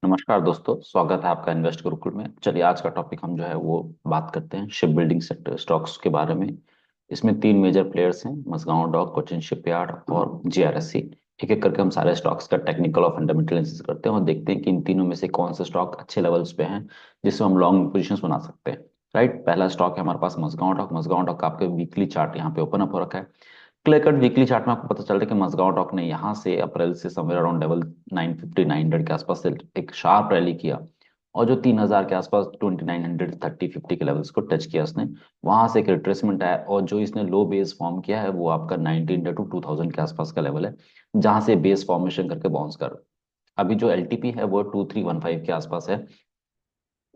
नमस्कार दोस्तों, स्वागत है आपका इन्वेस्ट गुरुकुल में। चलिए आज का टॉपिक हम जो है वो बात करते हैं शिप बिल्डिंग सेक्टर स्टॉक्स के बारे में। इसमें तीन मेजर प्लेयर्स हैं, मझगांव डॉक, कोचिन शिपयार्ड और जीआरएससी। एक एक करके हम सारे स्टॉक्स का टेक्निकल और फंडामेंटल एनालिसिस करते हैं और देखते हैं कि इन तीनों में से कौन सा स्टॉक अच्छे लेवल्स पे हैं जिससे हम लॉन्ग पोजीशंस बना सकते हैं। राइट, पहला स्टॉक है हमारे पास मझगांव डॉक। मझगांव डॉक का आपके वीकली चार्ट यहाँ पे ओपन अप हो रखा है। क्लियर कट वीकली चार्ट में आपको पता चल रहा है कि मजगांव डॉक ने यहाँ से अप्रैल से समवेयर अराउंड लेवल 950 900 के आसपास से एक शार्प रैली किया और जो 3000 के आसपास 2900 30 50 के लेवल्स को टच किया उसने। वहां से एक रिट्रेसमेंट आया और जो इसने लो बेस फॉर्म किया है वो आपका 1900 टू 2000 के आसपास का लेवल है, जहां से बेस फॉर्मेशन करके बाउंस कर। अभी जो एलटीपी है वो 2315 के आसपास है।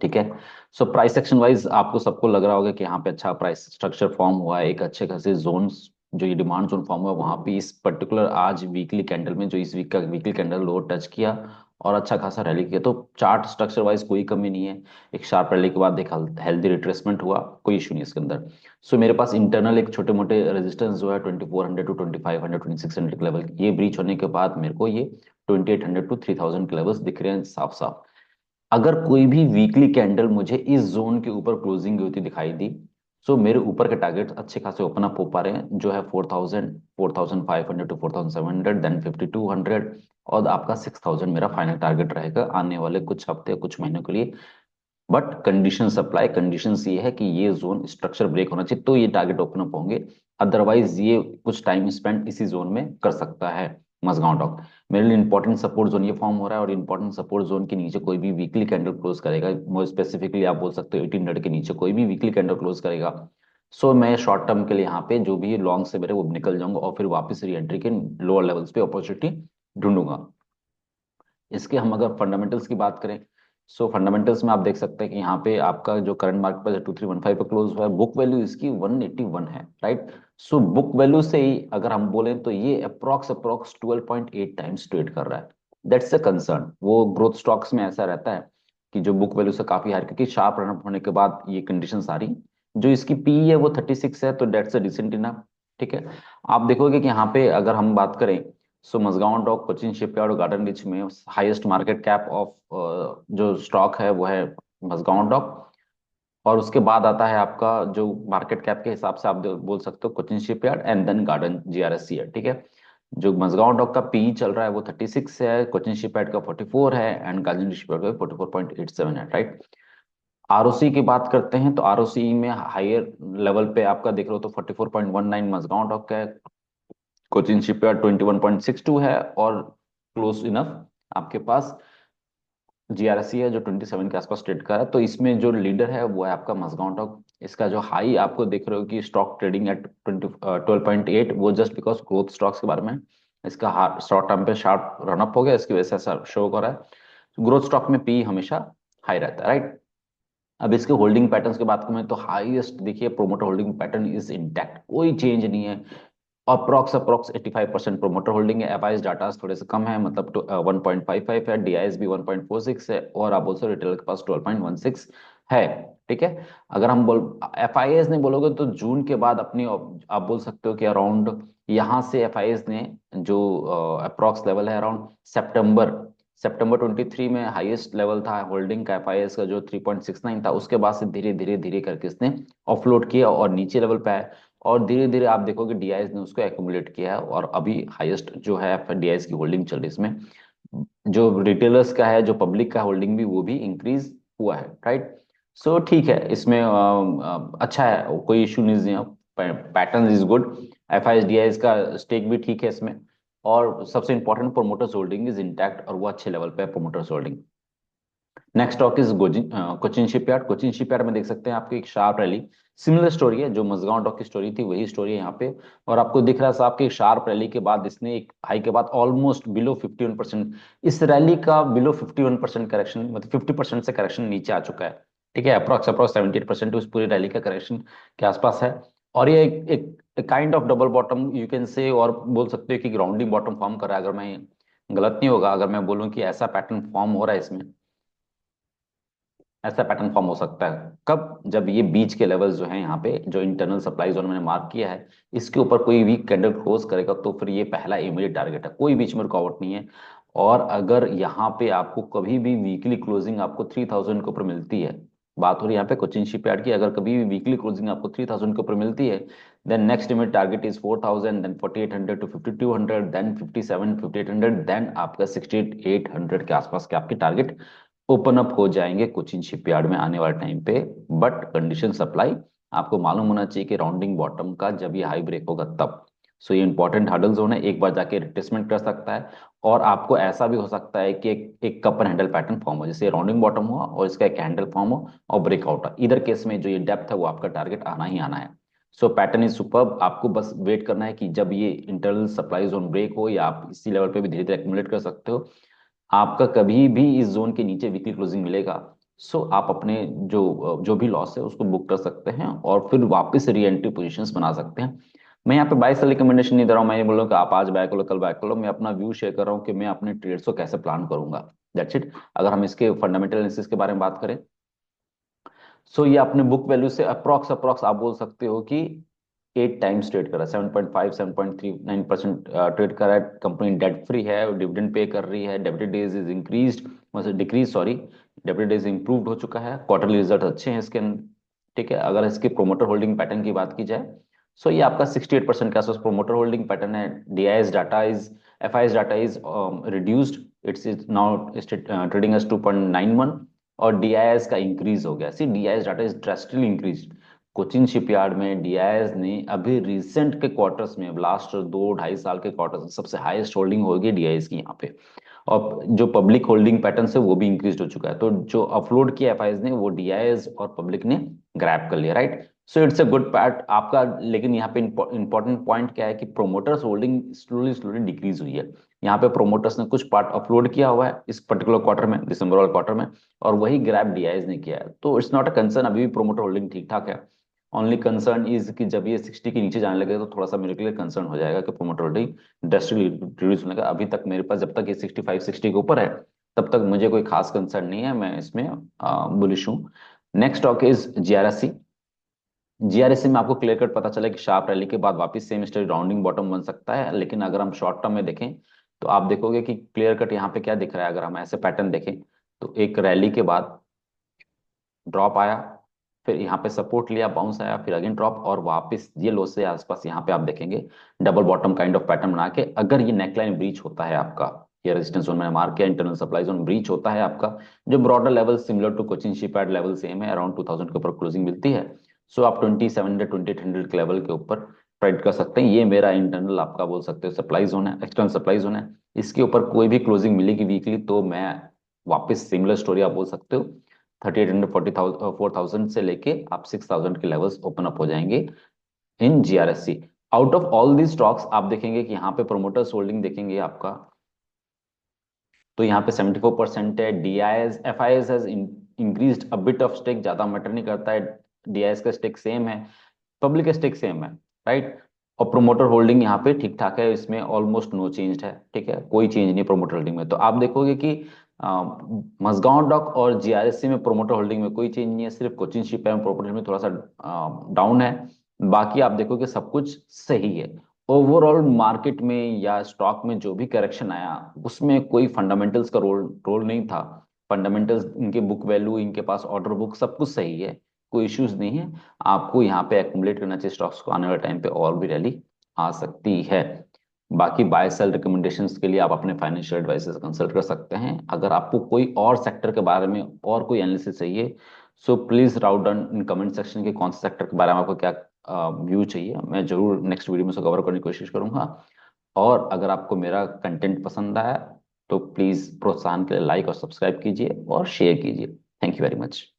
ठीक है। सो प्राइस सेक्शन वाइज आपको सबको लग रहा होगा कि यहाँ पे अच्छा प्राइस स्ट्रक्चर फॉर्म हुआ है, एक अच्छे खासे जोन्स जो ये डिमांड जोन फॉर्म हुआ वहां पे इस पर्टिकुलर आज वीकली कैंडल में जो इस वीक का वीकली कैंडल लो टच किया और अच्छा खासा रैली किया। तो चार्ट स्ट्रक्चर वाइज कोई कमी नहीं है। एक शार्प रैली के बाद एक हेल्दी रिट्रेसमेंट हुआ, कोई इशू नहीं इसके अंदर। सो मेरे पास इंटरनल एक छोटे मोटे रेजिस्टेंस जो है 2400 टू 2500 2600 के लेवल, ये ब्रीच होने के बाद मेरे को ये 2800 टू 3000 के लेवल्स दिख रहे हैं साफ साफ। अगर कोई भी वीकली कैंडल मुझे इस जोन के ऊपर क्लोजिंग होती दिखाई दी, सो मेरे ऊपर के टारगेट अच्छे खासे ओपन अप हो पा रहे हैं, जो है 4000 4500 टू 4700, देन 5200 और आपका 6000 मेरा फाइनल टारगेट रहेगा आने वाले कुछ हफ्ते कुछ महीनों के लिए। बट कंडीशन सप्लाई कंडीशंस ये है कि ये जोन स्ट्रक्चर ब्रेक होना चाहिए तो ये टारगेट ओपन अप होंगे। अदरवाइज ये कुछ टाइम स्पेंड इसी जोन में कर सकता है मजगांव डॉक। मेरे लिए इंपॉर्टेंट सपोर्ट जोन ये फॉर्म हो रहा है और इंपॉर्टेंट सपोर्ट जोन के नीचे कोई भी वीकली कैंडल क्लोज करेगा, मोर स्पेसिफिकली आप बोल सकते हो 1800 के नीचे कोई भी वीकली कैंडल क्लोज करेगा, सो मैं शॉर्ट टर्म के लिए यहाँ पे जो भी लॉन्ग से मेरे वो निकल जाऊंगा और फिर वापस री एंट्री के लोअर लेवल्स पे अपॉर्चुनिटी ढूंढूंगा। इसके हम अगर फंडामेंटल्स की बात करें, सो फंडामेंटल्स में आप देख सकते हैं कि यहाँ पे आपका जो करंट मार्केट प्राइस 2315 पे क्लोज हुआ है, बुक वैल्यू इसकी 181 है। राइट, सो बुक वैल्यू से ही अगर हम बोलें तो ये अप्रोक्स अप्रोक्स 12.8 टाइम्स ट्रेड कर रहा है। That's a concern. वो ग्रोथ स्टॉक्स में ऐसा रहता है कि जो बुक वैल्यू से काफी हाई, क्योंकि शार्प रनअप होने के बाद ये कंडीशन सारी, जो इसकी पी है वो 36 है, तो दैट्स अ डिसेंट इनफ। ठीक है। आप देखोगे कि यहाँ पे अगर हम बात करें, सो मजगांव डॉक, कोचिन शिपयार्ड और गार्डन रिच में हाईएस्ट मार्केट कैप ऑफ जो स्टॉक है वो है मजगांव डॉक। और उसके बाद आता है आपका जो मार्केट कैप के हिसाब से आप बोल सकते हो Cochin shipyard and then garden GRSC है। ठीक है। जो मजगांव डॉक का पी चल रहा है वो 36 है, कोचिन शिपयार्ड का 44 है एंड गार्डन शिपयार्ड का 44.87 है। राइट। आरओसी की बात करते हैं तो आरओसी में हायर लेवल पे आपका देख रहे हो तो 44.19 मजगांव डॉक का है, कोचिन शिपयार्ड 21.62 है और क्लोज इनफ आपके पास जीआरएससी है जो 27 के आसपास ट्रेड कर रहा है। तो इसमें जो लीडर है वो है आपका मजगांव डॉक। इसका जो हाई आपको देख रहे हो कि स्टॉक ट्रेडिंग एट 12.8, वो जस्ट बिकॉज ग्रोथ स्टॉक्स के बारे में इसका शॉर्ट टर्म पे शार्प रनअप हो गया, इसकी वजह से ऐसा शो कर रहा है। ग्रोथ स्टॉक में पी हमेशा हाई रहता है। राइट। अब इसके होल्डिंग पैटर्न्स की बात करें तो हाईएस्ट देखिए promoter holding pattern is intact, कोई चेंज नहीं है। अप्रोक्स अप्रोक्स 85% प्रोमोटर होल्डिंग है। एफआईएस डाटा थोड़े से कम है, मतलब 1.55 है, डीआईएस भी 1.46 है और आप बोल सकते रिटेल के पास 12.16 है। ठीक है। अगर हम बोल एफआईएस नहीं बोलोगे तो जून के बाद अपनी आप बोल सकते हो कि अराउंड यहाँ से एफआईएस ने जो अप्रोक्स लेवल है अराउंड सितंबर सितंबर 23 में हाईएस्ट लेवल था होल्डिंग का एफआईएस का जो 3.69 था, उसके बाद से धीरे धीरे धीरे करके इसने ऑफलोड किया और नीचे लेवल पे आया और धीरे धीरे आप देखोगे डीआईएस ने उसको एक्यूमुलेट किया है और अभी हाईएस्ट जो है डीआईएस की होल्डिंग चल रही है इसमें। जो रिटेलर्स का है, जो पब्लिक का होल्डिंग भी वो भी इंक्रीज हुआ है। राइट। सो ठीक है, इसमें अच्छा है, कोई इशू नहीं है, pattern is good. FIS DIIs का स्टेक भी ठीक है इसमें और सबसे important promoters holding is intact और वो अच्छे लेवल पे है promoters holding. Next stock is Cochin shipyard. Cochin shipyard में देख सकते हैं आपको एक शार्प रैली, सिमिलर स्टोरी है जो मजगांव डॉक की स्टोरी थी वही स्टोरी है यहाँ पे। और आपको दिख रहा है साहब कि एक शार्प रैली के बाद इसने एक हाई के बाद ऑलमोस्ट बिलो 51%, इस रैली का बिलो 51% करेक्शन, मतलब 50% से करेक्शन नीचे आ चुका है। ठीक है। अप्रोक्स अप्रोक्स 78% उस पूरी रैली का करेक्शन के आसपास है। और ये एक kind of double bottom you can say, और बोल सकते हो कि ग्राउंडिंग बॉटम फॉर्म कर रहा है। अगर मैं गलत नहीं होगा अगर मैं बोलूं कि ऐसा पैटर्न फॉर्म हो रहा है इसमें, ऐसा पैटर्न फॉर्म हो सकता है कब, जब ये बीच के लेवल्स जो हैं यहाँ पे जो इंटरनल सप्लाई जोन मैंने मार्क किया है इसके ऊपर कोई वीक कैंडल क्लोज करेगा तो फिर ये पहला इमीडिएट टारगेट है, कोई बीच में रुकावट नहीं है। और अगर यहाँ पे आपको कभी भी वीकली क्लोजिंग आपको 3000 के ऊपर मिलती है, बात हो रही है यहाँ पे कोचिन शिपयार्ड की, अगर कभी भी वीकली क्लोजिंग आपको 3000 के ऊपर मिलती है, then next immediate target is 4000, then 4800 to 5200, then 57 5800, then आपका 6800 के आसपास के आपके टारगेट ओपन अप हो जाएंगे कोचिन शिपयार्ड में आने वाले टाइम पे। बट कंडीशन सप्लाई, आपको मालूम होना चाहिए कि राउंडिंग बॉटम का जब ये हाई ब्रेक होगा तब। सो ये इंपॉर्टेंट हर्डल जोन है, एक बार जाके रिट्रेसमेंट कर सकता है। और आपको ऐसा भी हो सकता है कि एक cup and handle pattern form हो, जैसे राउंडिंग बॉटम हुआ और इसका एक हैंडल फॉर्म हो और ब्रेकआउट हो, इधर केस में जो ये डेप्थ है वो आपका टारगेट आना ही आना है। सो पैटर्न इज सुपर्ब, आपको बस वेट करना है कि जब ये इंटरनल सप्लाई जोन ब्रेक हो, या आप इसी लेवल पे भी धीरे धीरे एक्यूमुलेट कर सकते हो, आपका कभी भी इस जोन के नीचे वीकली क्लोजिंग मिलेगा, सो आप अपने जो जो भी लॉस है उसको बुक कर सकते हैं और फिर वापस री एंट्री पोजिशंस बना सकते हैं। मैं यहाँ पे बाय सेल रिकमेंडेशन नहीं दे रहा हूँ, मैं ये बोल रहा हूँ कि आप आज बाय कर लो, कल बाय कर लो। मैं अपना व्यू शेयर कर रहा हूँ कि मैं अपने ट्रेड्स को कैसे प्लान करूंगा, दैट्स इट। अगर हम इसके फंडामेंटल एनालिसिस के बारे में बात करें, सो ये अपने बुक वैल्यू से अप्रॉक्स अप्रॉक्स आप बोल सकते हो कि 8 टाइम्स ट्रेड कर रहा है, 7.5 7.39% ट्रेड कर रहा है। कंपनी डेट फ्री है, डिविडेंड पे कर रही है, डेबिट डेज इज इंक्रीज, मतलब decrease sorry, debit days improved हो चुका है, क्वार्टरली रिजल्ट अच्छे हैं इसके। ठीक है, अगर इसके प्रोमोटर होल्डिंग पैटर्न की बात की जाए, सो ये आपका 68% के आसपास प्रोमोटर होल्डिंग पैटर्न है। DIS data is, FIS data is reduced, it's is now trading as 2.91, और डीआईएस का इंक्रीज हो गया। See DIS data is drastically increase. Cochin shipyard में डीआईएस ने अभी रिसेंट के क्वार्टर्स में, लास्ट 2 ढाई साल के क्वार्टर्स में सबसे हाईएस्ट होल्डिंग होगी डीआईएस की यहाँ पे। और जो पब्लिक होल्डिंग पैटर्न है वो भी इंक्रीज हो चुका है, तो जो अपलोड किया एफआईएस ने वो डीआईएस और पब्लिक ने ग्रैब कर लिया, right. So it's a good part आपका। लेकिन यहाँ पे इंपॉर्टेंट पॉइंट क्या है कि promoters holding slowly slowly decrease हुई है। यहाँ पे प्रोमोटर्स ने कुछ पार्ट अपलोड किया हुआ है इस पर्टिकुलर क्वार्टर में, दिसंबर वाले क्वार्टर में, और वही ग्रैब डीआईएस ने किया है। तो इट्स नॉट अ कंसर्न, अभी भी प्रोमोटर होल्डिंग ठीक ठाक है। ओनली कंसर्न इज कि जब ये 60 के नीचे जाने लगे तो थोड़ा सा मेरे के लिए कंसर्न हो जाएगा कि प्रोमोटर होल्डिंग ड्रास्टिकली रिड्यूस होने का। अभी तक मेरे पास जब तक ये 65 60 के ऊपर है तब तक मुझे कोई खास कंसर्न नहीं है, मैं इसमें बुलिश हूँ। Next stock is GRSC. GRSC में आपको क्लियर कट पता चला कि शार्प रैली के बाद वापस सेम स्टोरी, राउंडिंग बॉटम बन सकता है। लेकिन अगर हम शॉर्ट टर्म में देखें तो आप देखोगे कि क्लियर कट यहाँ पे क्या दिख रहा है। अगर हम ऐसे पैटर्न देखें तो एक रैली के बाद ड्रॉप आया, फिर यहाँ पे सपोर्ट लिया, बाउंस आया, फिर अगेन ड्रॉप, और वापस ये लो से आसपास यहाँ पे आप देखेंगे double bottom kind of pattern बना के, अगर ये नेकलाइन ब्रीच होता है आपका, ये रेजिस्टेंस जोन मैंने मार्क किया, इंटरनल सप्लाई जोन ब्रीच होता है आपका, जो broader level similar to Cochin shipyard level same है, अराउंड 2000 के ऊपर क्लोजिंग मिलती है। सो आप 2700 2800 के लेवल के ऊपर ट्रेड कर सकते हैं। ये मेरा इंटरनल आपका बोल सकते हो सप्लाई जोन है, एक्सटर्नल सप्लाई जोन है। इसके ऊपर कोई भी क्लोजिंग मिलेगी वीकली तो मैं वापस सिमिलर स्टोरी आप बोल सकते हो, 3800 40,000 4000 से लेके आप 6000 के लेवल्स ओपन अप हो जाएंगे in GRSC. Out of all the stocks आप देखेंगे कि यहाँ पे प्रोमोटर्स होल्डिंग देखेंगे आपका, तो यहाँ पे 74% है। DIS FIS has increased a bit of stake, ज्यादा मैटर नहीं करता है, डीआईएस का स्टेक सेम है, पब्लिक का स्टेक सेम है, राइट। और प्रोमोटर होल्डिंग यहाँ पे ठीक ठाक है, इसमें ऑलमोस्ट नो चेंज है, ठीक है, कोई चेंज नहीं प्रोमोटर होल्डिंग में। तो आप देखोगे कि मजगांव डॉक और जीआरएससी में प्रोमोटर होल्डिंग में कोई चेंज नहीं है, सिर्फ कोचिन शिप में प्रोमोटर में थोड़ा सा डाउन है। बाकी आप देखोगे सब कुछ सही है। ओवरऑल मार्केट में या स्टॉक में जो भी करेक्शन आया उसमें कोई फंडामेंटल्स का रोल रोल नहीं था। फंडामेंटल्स, इनके बुक वैल्यू, इनके पास ऑर्डर बुक सब कुछ सही है, कोई इश्यूज नहीं है। आपको यहाँ पे एक्युमुलेट करना चाहिए स्टॉक्स को, आने वाले टाइम पे और भी रैली आ सकती है। बाकी बाय सेल रिकमेंडेशंस के लिए आप अपने फाइनेंशियल एडवाइजर से कंसल्ट कर सकते हैं। अगर आपको कोई और सेक्टर के बारे में और कोई एनालिसिस चाहिए, so please route down in comment section के कौन से सेक्टर के बारे में आपको क्या व्यू चाहिए, मैं जरूर नेक्स्ट वीडियो में उसे कवर करने की कोशिश करूंगा। और अगर आपको मेरा कंटेंट पसंद आया तो प्लीज प्रोत्साहन के लिए लाइक और सब्सक्राइब कीजिए और शेयर कीजिए। Thank you very much.